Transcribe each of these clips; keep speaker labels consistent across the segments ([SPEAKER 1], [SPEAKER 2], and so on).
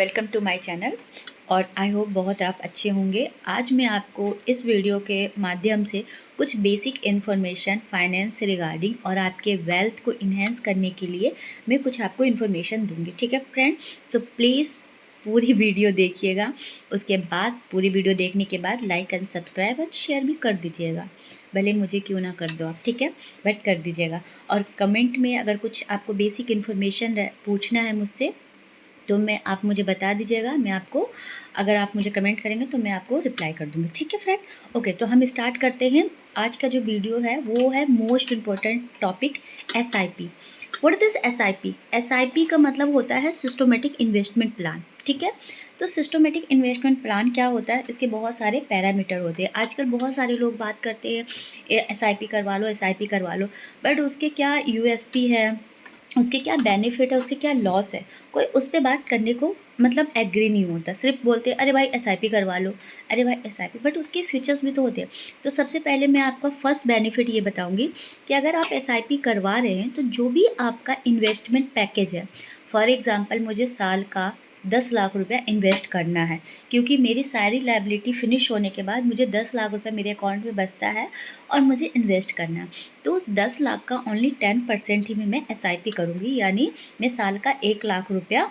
[SPEAKER 1] Welcome to my channel. और I hope बहुत आप अच्छे होंगे। आज मैं आपको इस वीडियो के माध्यम से कुछ बेसिक इन्फॉर्मेशन फाइनेंस से रिगार्डिंग और आपके वेल्थ को इन्हेंस करने के लिए मैं कुछ आपको इन्फॉर्मेशन दूंगी। ठीक है फ्रेंड, सो प्लीज़ पूरी वीडियो देखिएगा। उसके बाद पूरी वीडियो देखने के बाद लाइक एंड सब्सक्राइब और शेयर भी कर दीजिएगा। भले मुझे क्यों ना कर दो आप, ठीक है, बट कर दीजिएगा। और कमेंट में अगर कुछ आपको बेसिक इन्फॉर्मेशन पूछना है मुझसे तो आप मुझे बता दीजिएगा। मैं आपको, अगर आप मुझे कमेंट करेंगे तो मैं आपको रिप्लाई कर दूँगी। ठीक है फ्रेंड, ओके। तो हम स्टार्ट करते हैं। आज का जो वीडियो है वो है most important topic, SIP। What this SIP? SIP का मतलब होता है सिस्टमेटिक इन्वेस्टमेंट प्लान। ठीक है, तो सिस्टमेटिक इन्वेस्टमेंट प्लान क्या होता है? इसके बहुत सारे पैरामीटर होते हैं। आजकल बहुत सारे लोग बात करते हैं SIP करवा लो, SIP करवा लो, बट उसके क्या USP है, उसके क्या बेनिफिट है, उसके क्या लॉस है, कोई उस पर बात करने को मतलब एग्री नहीं होता। सिर्फ बोलते हैं अरे भाई SIP करवा लो, अरे भाई SIP, बट उसके फीचर्स भी तो होते हैं। तो सबसे पहले मैं आपका फर्स्ट बेनिफिट ये बताऊंगी कि अगर आप SIP करवा रहे हैं तो जो भी आपका इन्वेस्टमेंट पैकेज है, फॉर एग्ज़ाम्पल मुझे साल का 10 लाख रुपया इन्वेस्ट करना है, क्योंकि मेरी सारी लाइबिलिटी फिनिश होने के बाद मुझे 10 लाख रुपया मेरे अकाउंट में बचता है और मुझे इन्वेस्ट करना है। तो उस 10 लाख का ओनली 10% ही में मैं SIP करूँगी, यानी मैं साल का 1 लाख रुपया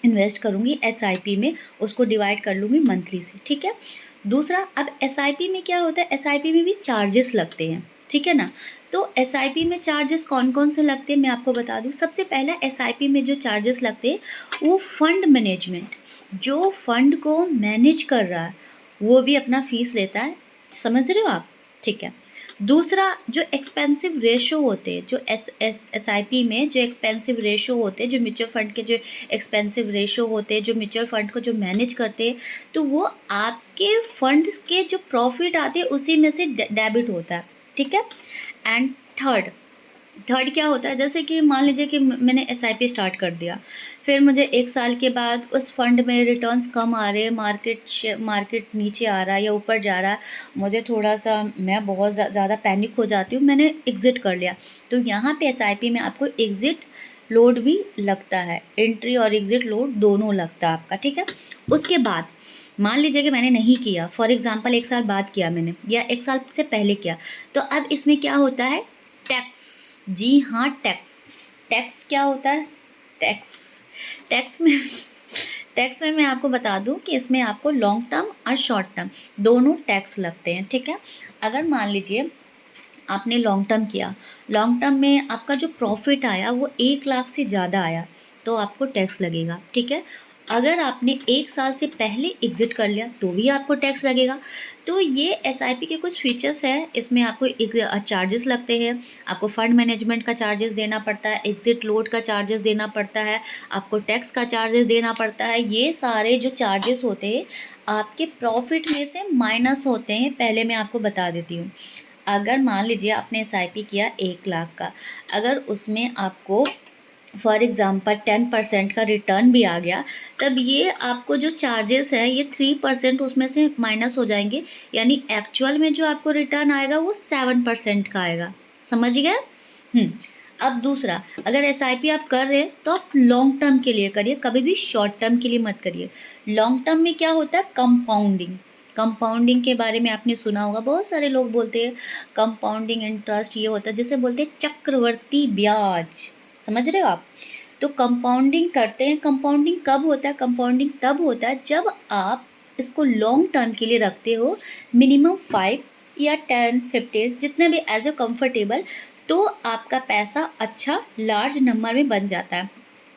[SPEAKER 1] इन्वेस्ट करूँगी SIP में, उसको डिवाइड कर लूँगी मंथली से। ठीक है, दूसरा, अब SIP में क्या होता है, SIP में भी चार्जेस लगते हैं। ठीक है ना, तो SIP में चार्जेस कौन कौन से लगते हैं मैं आपको बता दूं। सबसे पहला SIP में जो चार्जेस लगते हैं वो फंड मैनेजमेंट, जो फंड को मैनेज कर रहा है वो भी अपना फीस लेता है। समझ रहे हो आप? ठीक है, दूसरा, जो एक्सपेंसिव रेशो होते हैं, जो SIP में जो एक्सपेंसिव रेशो होते हैं, जो म्यूचुअल फंड के जो एक्सपेंसिव रेशो होते हैं, जो म्यूचुअल फंड को जो मैनेज करते हैं, तो वो आपके फंड्स के जो प्रॉफिट आते हैं उसी में से डेबिट होता है। ठीक है, एंड थर्ड क्या होता है, जैसे कि मान लीजिए कि मैंने SIP स्टार्ट कर दिया, फिर मुझे 1 साल के बाद उस फंड में रिटर्न्स कम आ रहे हैं, मार्केट नीचे आ रहा है या ऊपर जा रहा है, मुझे थोड़ा सा, मैं बहुत ज़्यादा पैनिक हो जाती हूँ, मैंने एग्ज़िट कर लिया। तो यहाँ पे SIP में आपको एग्ज़िट लोड भी लगता है, एंट्री और एग्ज़िट लोड दोनों लगता है आपका। ठीक है, उसके बाद मान लीजिए कि मैंने नहीं किया, फॉर एग्ज़ाम्पल 1 साल बाद किया मैंने, या 1 साल से पहले किया, तो अब इसमें क्या होता है, टैक्स। जी हाँ, टैक्स क्या होता है, टैक्स में टैक्स में मैं आपको बता दूं कि इसमें आपको लॉन्ग टर्म और शॉर्ट टर्म दोनों टैक्स लगते हैं। ठीक है, अगर मान लीजिए आपने लॉन्ग टर्म किया, लॉन्ग टर्म में आपका जो प्रॉफिट आया वो 1 लाख से ज़्यादा आया तो आपको टैक्स लगेगा। ठीक है, अगर आपने 1 साल से पहले एग्ज़िट कर लिया तो भी आपको टैक्स लगेगा। तो ये SIP के कुछ फीचर्स हैं, इसमें आपको एक चार्जेस लगते हैं, आपको फंड मैनेजमेंट का चार्जेस देना पड़ता है, एग्ज़िट लोड का चार्जेस देना पड़ता है, आपको टैक्स का चार्जेस देना पड़ता है। ये सारे जो चार्जेस होते हैं आपके प्रॉफिट में से माइनस होते हैं। पहले मैं आपको बता देती हूँ, अगर मान लीजिए आपने SIP किया 1 लाख का, अगर उसमें आपको फॉर एग्ज़ाम्पल 10% का रिटर्न भी आ गया, तब ये आपको जो चार्जेस हैं ये 3% उसमें से माइनस हो जाएंगे, यानी एक्चुअल में जो आपको रिटर्न आएगा वो 7% का आएगा। समझ गए? अब दूसरा, अगर SIP आप कर रहे हैं तो आप लॉन्ग टर्म के लिए करिए, कभी भी शॉर्ट टर्म के लिए मत करिए। लॉन्ग टर्म में क्या होता है, कंपाउंडिंग के बारे में आपने सुना होगा, बहुत सारे लोग बोलते हैं कंपाउंडिंग इंटरेस्ट ये होता है, जिसे बोलते हैं चक्रवर्ती ब्याज। समझ रहे हो आप? तो कंपाउंडिंग करते हैं। कंपाउंडिंग कब होता है? कंपाउंडिंग तब होता है जब आप इसको लॉन्ग टर्म के लिए रखते हो, मिनिमम 5 या 10, 15, जितने भी एज ए कंफर्टेबल, तो आपका पैसा अच्छा लार्ज नंबर में बन जाता है।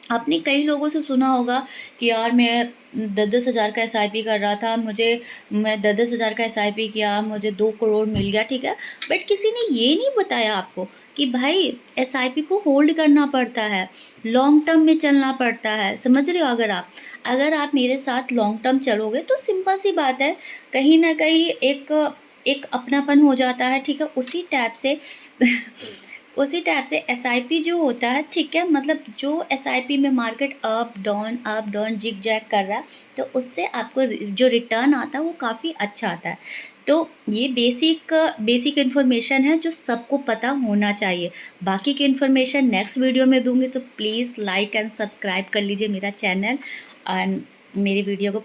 [SPEAKER 1] आपने कई लोगों से सुना होगा कि यार मैं 10-10 हज़ार का SIP कर रहा था, मैं 10-10 हज़ार का SIP किया, मुझे 2 करोड़ मिल गया। ठीक है, बट किसी ने ये नहीं बताया आपको कि भाई SIP को होल्ड करना पड़ता है, लॉन्ग टर्म में चलना पड़ता है। समझ रहे हो? अगर आप मेरे साथ लॉन्ग टर्म चलोगे तो सिंपल सी बात है, कहीं ना कहीं एक अपनापन हो जाता है। ठीक है, उसी टाइप से SIP जो होता है, ठीक है, मतलब जो SIP में market up down zig zag कर रहा है, तो उससे आपको जो रिटर्न आता है वो काफ़ी अच्छा आता है। तो ये बेसिक इन्फॉर्मेशन है जो सबको पता होना चाहिए। बाकी की इन्फॉर्मेशन नेक्स्ट वीडियो में दूंगी, तो प्लीज़ लाइक एंड सब्सक्राइब कर लीजिए मेरा चैनल। एंड मेरी वीडियो को